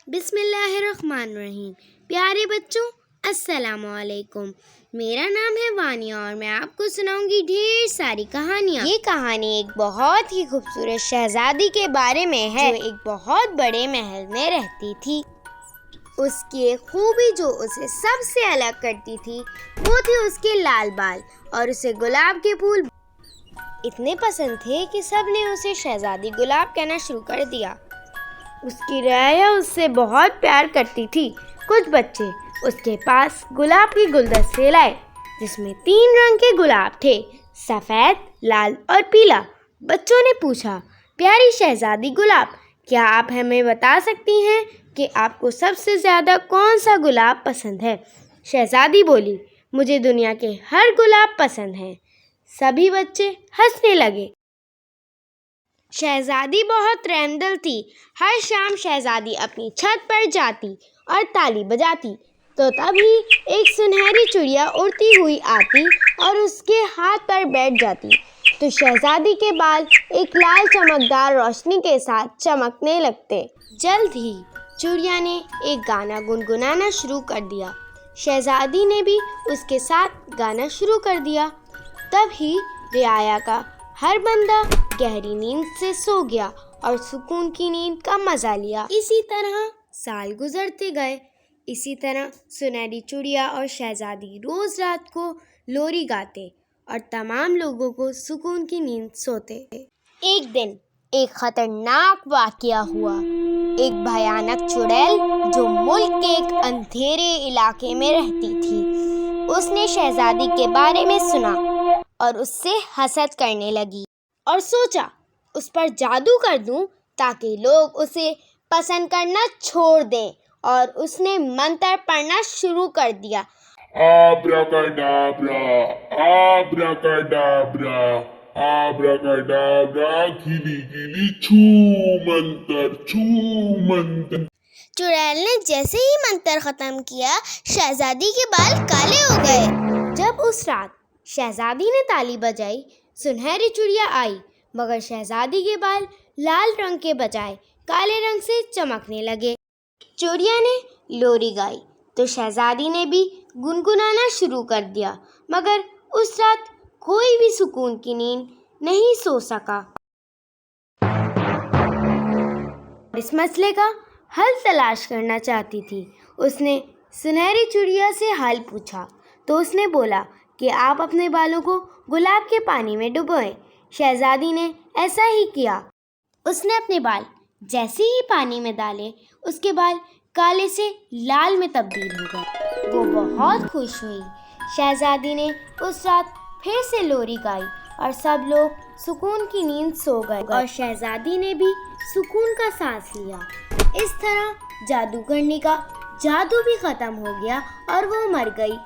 بسم اللہ الرحمن الرحیم۔ پیارے بچوں، السلام علیکم۔ میرا نام ہے وانیہ اور میں آپ کو سناؤں گی ڈھیر ساری کہانیاں۔ یہ کہانی ایک بہت ہی خوبصورت شہزادی کے بارے میں ہے جو ایک بہت بڑے محل میں رہتی تھی۔ اس کی ایک خوبی جو اسے سب سے الگ کرتی تھی وہ تھی اس کے لال بال، اور اسے گلاب کے پھول اتنے پسند تھے کہ سب نے اسے شہزادی گلاب کہنا شروع کر دیا۔ اس کی رعایا اس سے بہت پیار کرتی تھی۔ کچھ بچے اس کے پاس گلاب کے گلدستے لائے جس میں 3 رنگ کے گلاب تھے، سفید، لال اور پیلا۔ بچوں نے پوچھا، پیاری شہزادی گلاب، کیا آپ ہمیں بتا سکتی ہیں کہ آپ کو سب سے زیادہ کون سا گلاب پسند ہے؟ شہزادی بولی، مجھے دنیا کے ہر گلاب پسند ہیں۔ سبھی بچے ہنسنے لگے۔ شہزادی بہت رحم دل تھی۔ ہر شام شہزادی اپنی چھت پر جاتی اور تالی بجاتی تو تبھی ایک سنہری چڑیا اڑتی ہوئی آتی اور اس کے ہاتھ پر بیٹھ جاتی تو شہزادی کے بال ایک لال چمکدار روشنی کے ساتھ چمکنے لگتے۔ جلد ہی چڑیا نے ایک گانا گنگنانا شروع کر دیا۔ شہزادی نے بھی اس کے ساتھ گانا شروع کر دیا۔ تب ہی رعایا کا ہر بندہ گہری نیند سے سو گیا اور سکون کی نیند کا مزہ لیا۔ اسی طرح سال گزرتے گئے۔ اسی طرح سنہری چڑیا اور شہزادی روز رات کو لوری گاتے اور تمام لوگوں کو سکون کی نیند سوتے۔ ایک دن ایک خطرناک واقعہ ہوا۔ ایک بھیانک چڑیل جو ملک کے ایک اندھیرے علاقے میں رہتی تھی، اس نے شہزادی کے بارے میں سنا اور اس سے حسد کرنے لگی اور سوچا اس پر جادو کر دوں تاکہ لوگ اسے پسند کرنا چھوڑ دیں، اور اس نے منتر پڑھنا شروع کر دیا۔ آبراکاڈابرا، آبراکاڈابرا، آبراکاڈابرا، گلی گلی چھو منتر، چھو منتر۔ چڑیل نے جیسے ہی منتر ختم کیا، شہزادی کے بال کالے ہو گئے۔ جب اس رات شہزادی نے تالی بجائی، سنہری چڑیا آئی، مگر شہزادی کے بال لال رنگ کے بجائے کالے رنگ سے چمکنے لگے۔ چڑیا نے لوری گائی تو شہزادی نے بھی گنگنانا شروع کر دیا، مگر اس رات کوئی بھی سکون کی نیند نہیں سو سکا۔ اس مسئلے کا حل تلاش کرنا چاہتی تھی۔ اس نے سنہری چڑیا سے حل پوچھا تو اس نے بولا کہ آپ اپنے بالوں کو گلاب کے پانی میں ڈبوئیں۔ شہزادی نے ایسا ہی کیا۔ اس نے اپنے بال جیسے ہی پانی میں ڈالے، اس کے بال کالے سے لال میں تبدیل ہو گئے۔ وہ بہت خوش ہوئی۔ شہزادی نے اس رات پھر سے لوری گائی اور سب لوگ سکون کی نیند سو گئے اور شہزادی نے بھی سکون کا سانس لیا۔ اس طرح جادو کرنے کا جادو بھی ختم ہو گیا اور وہ مر گئی۔